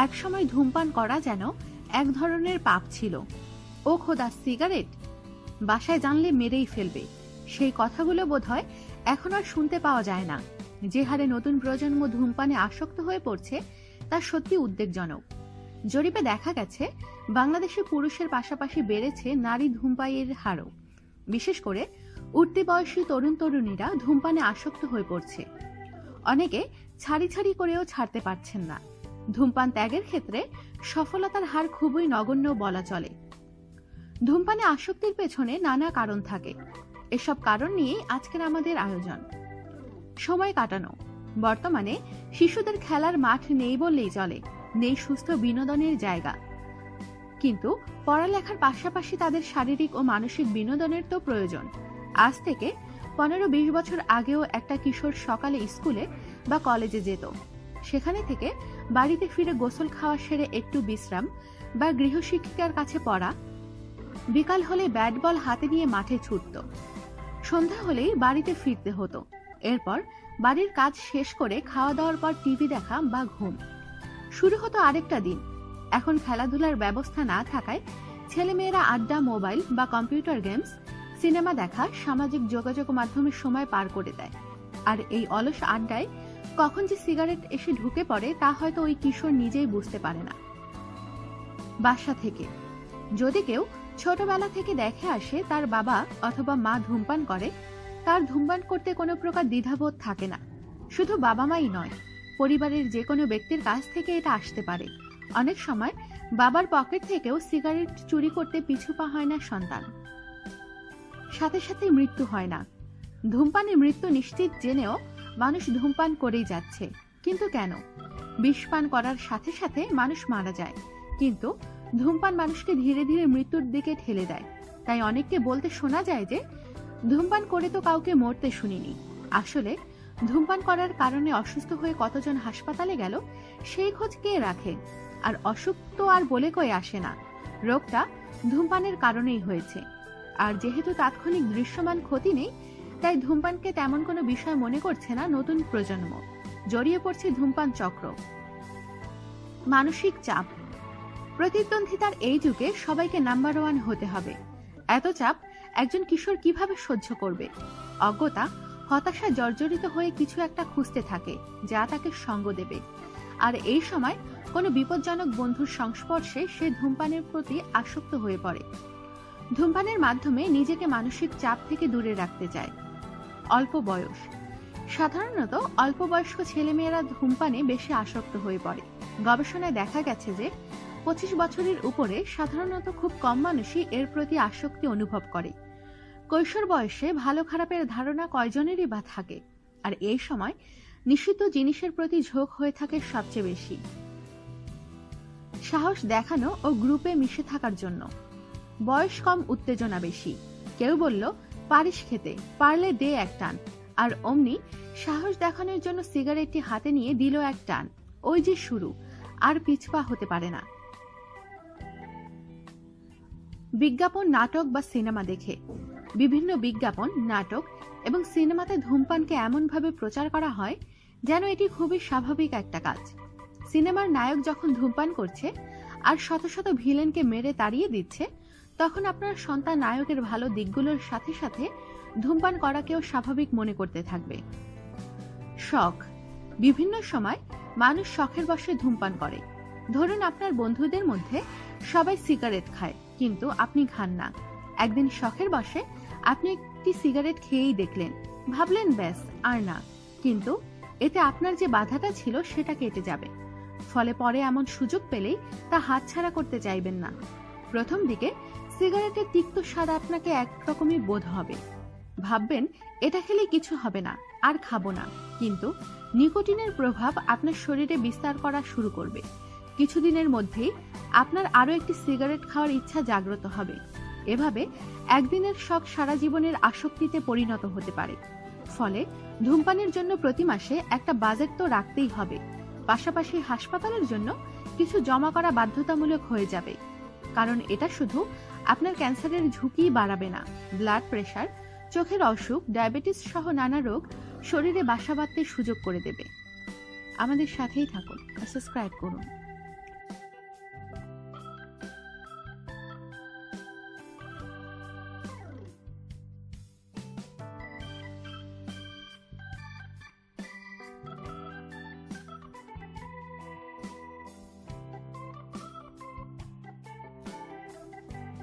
একসময় ধূমপান করা যেন এক ধরনের পাপ ছিল। ও খোদা, সিগারেট! বাসায় জানলে মেরেই ফেলবে। সেই কথাগুলো বোধহয় এখন আর শুনতে পাওয়া যায় না। যে হারে নতুন প্রজন্ম ধূমপানে আসক্ত হয়ে পড়ছে তা সত্যি উদ্বেগজনক। জরিপে দেখা গেছে বাংলাদেশে পুরুষের পাশাপাশি বেড়েছে নারী ধূমপায়ীর হারও। বিশেষ করে উঠতি বয়সী তরুণ তরুণীরা ধূমপানে আসক্ত হয়ে পড়ছে। অনেকে ছাড়ি ছাড়ি করেও ছাড়তে পারছেন না। ধূমপান ত্যাগের ক্ষেত্রে সফলতার হার খুবই নগণ্য বলা চলে। ধূমপানে আসক্তির পেছনে নানা কারণ থাকে। এসব কারণ নিয়েই আজকের আমাদের আয়োজন। সময় কাটানো। বর্তমানে শিশুদের খেলার মাঠ নেই বললেই চলে, নেই সুস্থ বিনোদনের জায়গা। কিন্তু পড়ালেখার পাশাপাশি তাদের শারীরিক ও মানসিক বিনোদনের তো প্রয়োজন। আজ থেকে 15-20 বছর আগেও একটা কিশোর সকালে স্কুলে বা কলেজে যেত। সেখানে থেকে বাড়িতে ফিরে গোসল খাওয়া সেরে একটু বিশ্রাম বা গৃহশিক্ষিকার কাছে পড়া, বিকাল হলে ব্যাট বল হাতে নিয়ে মাঠে ছুটত। সন্ধ্যা হলেই বাড়িতে ফিরতে হতো। এরপর বাড়ির কাজ শেষ করে খাওয়া দাওয়ার পর টিভি দেখা বা ঘুম। শুরু হতো আরেকটা দিন। এখন খেলাধুলার ব্যবস্থা না থাকায় ছেলেমেয়েরা আড্ডা, মোবাইল বা কম্পিউটার গেমস, সিনেমা দেখা, সামাজিক যোগাযোগ মাধ্যমে সময় পার করে দেয়। আর এই অলস আড্ডায় কখন যে সিগারেট এসে ঢুকে পড়ে তা হয়তো ওই কিশোর নিজেই বুঝতে পারে না। বাসা থেকে যদি কেউ ছোটবেলা থেকে দেখে আসে তার বাবা অথবা মা ধূমপান করে, তার ধূমপান করতে কোনো প্রকার দ্বিধাবোধ থাকে না। শুধু বাবা মাই নয়, পরিবারের যে কোনো ব্যক্তির কাছ থেকে এটা আসতে পারে। অনেক সময় বাবার পকেট থেকেও সিগারেট চুরি করতে পিছু পা হয় না সন্তান। সাথে সাথে মৃত্যু হয় না। ধূমপানে মৃত্যু নিশ্চিত জেনেও মানুষ ধূমপান করেই যাচ্ছে। কিন্তু কেন? বিষ পান করার সাথে সাথে মানুষ মারা যায়, কিন্তু ধূমপান মানুষকে ধীরে ধীরে মৃত্যুর দিকে ঠেলে দেয়। তাই অনেককে বলতে শোনা যায় যে ধূমপান করে তো কাউকে মরতে শুনিনি। আসলে ধূমপান করার কারণে অসুস্থ হয়ে কতজন হাসপাতালে গেল সেই খোঁজ কে রাখে? আর অসুখ তো আর বলে কয়ে আসে না। রোগটা ধূমপানের কারণেই হয়েছে। আর যেহেতু তাৎক্ষণিক দৃশ্যমান ক্ষতি নেই, তাই ধূমপানকে তেমন কোনো বিষয় মনে করছে না নতুন প্রজন্ম। জড়িয়ে পড়ছে ধূমপান চক্র। মানসিক চাপ। প্রতিদ্বন্দ্বিতার এই যুগে সবাইকে নাম্বার 1 হতে হবে। এত চাপ একজন কিশোর কিভাবে সহ্য করবে? অজ্ঞতা, হতাশা জর্জরিত হয়ে কিছু একটা খুঁজতে থাকে যা তাকে সঙ্গ দেবে। আর এই সময় কোনো বিপজ্জনক বন্ধুর সংস্পর্শে সে ধূমপানের প্রতি আসক্ত হয়ে পড়ে। ধূমপানের মাধ্যমে নিজেকে মানসিক চাপ থেকে দূরে রাখতে চায়। অল্প বয়স। সাধারণত অল্প বয়স্ক ছেলেমেয়েরা ধূমপানে বেশি আসক্ত হয়ে পড়ে। গবেষণায় দেখা গেছে যে 25 বছরের উপরে সাধারণত খুব কম মানুষই এর প্রতি আসক্তি অনুভব করে। কৈশোর বয়সে ভালো খারাপের ধারণা কয়জনেরই বা থাকে, আর এই সময় নিষিদ্ধ জিনিসের প্রতি ঝোঁক হয়ে থাকে সবচেয়ে বেশি। সাহস দেখানো ও গ্রুপে মিশে থাকার জন্য। বয়স কম, উত্তেজনা বেশি। কেউ বলল পারিস খেতে, পারলে দে এক টান, আর অমনি সাহস দেখানোর জন্য সিগারেটটি হাতে নিয়ে দিল এক টান। ওই যে শুরু, আর পিছপা হতে পারে না। বিজ্ঞাপন, নাটক বা সিনেমা দেখে। বিভিন্ন বিজ্ঞাপন, নাটক এবং সিনেমাতে ধূমপানকে এমনভাবে প্রচার করা হয় যেন এটি খুবই স্বাভাবিক একটা কাজ। সিনেমার নায়ক যখন ধূমপান করছে আর শত শত ভিলেনকে মেরে তাড়িয়ে দিচ্ছে, তখন আপনার সন্তান নায়কের ভালো দিকগুলোর সাথে সাথে ধূমপান করাকেও স্বাভাবিক মনে করতে থাকবে। শখ। বিভিন্ন সময় মানুষ শখের বশে ধূমপান করে। ধরুন আপনার বন্ধুদের মধ্যে সবাই সিগারেট খায়, কিন্তু আপনি খান না। একদিন শখের বশে আপনি একটি সিগারেট খেয়েই দেখলেন, ভাবলেন ব্যাস আর না, কিন্তু এতে আপনার যে বাধাটা ছিল সেটা কেটে যাবে। ফলে পরে এমন সুযোগ পেলেই তা হাতছাড়া করতে চাইবেন না। প্রথম দিকে সিগারেটের তিক্ত স্বাদ আপনাকে একরকমই বোধ হবে। ভাববেন এটা খেলে কিছু হবে না, আর খাবো না। কিন্তু নিকোটিনের প্রভাব আপনার শরীরে বিস্তার করা শুরু করবে। কিছুদিনের মধ্যেই আপনার আরো একটি সিগারেট খাওয়ার ইচ্ছা জাগ্রত হবে। এভাবে একদিনের শখ সারা জীবনের আসক্তিতে পরিণত হতে পারে। ফলে ধূমপানের জন্য প্রতি মাসে একটা বাজেট তো রাখতেই হবে। পাশাপাশি হাসপাতালের জন্য কিছু জমা করা বাধ্যতামূলক হয়ে যাবে। কারণ এটা শুধু আপনার ক্যান্সারের ঝুঁকি বাড়াবে না, ব্লাড প্রেশার, চোখের অসুখ, ডায়াবেটিস সহ নানা রোগ শরীরে বাসা বাঁধতে সুযোগ করে দেবে। আমাদের সাথেই থাকুন, সাবস্ক্রাইব করুন।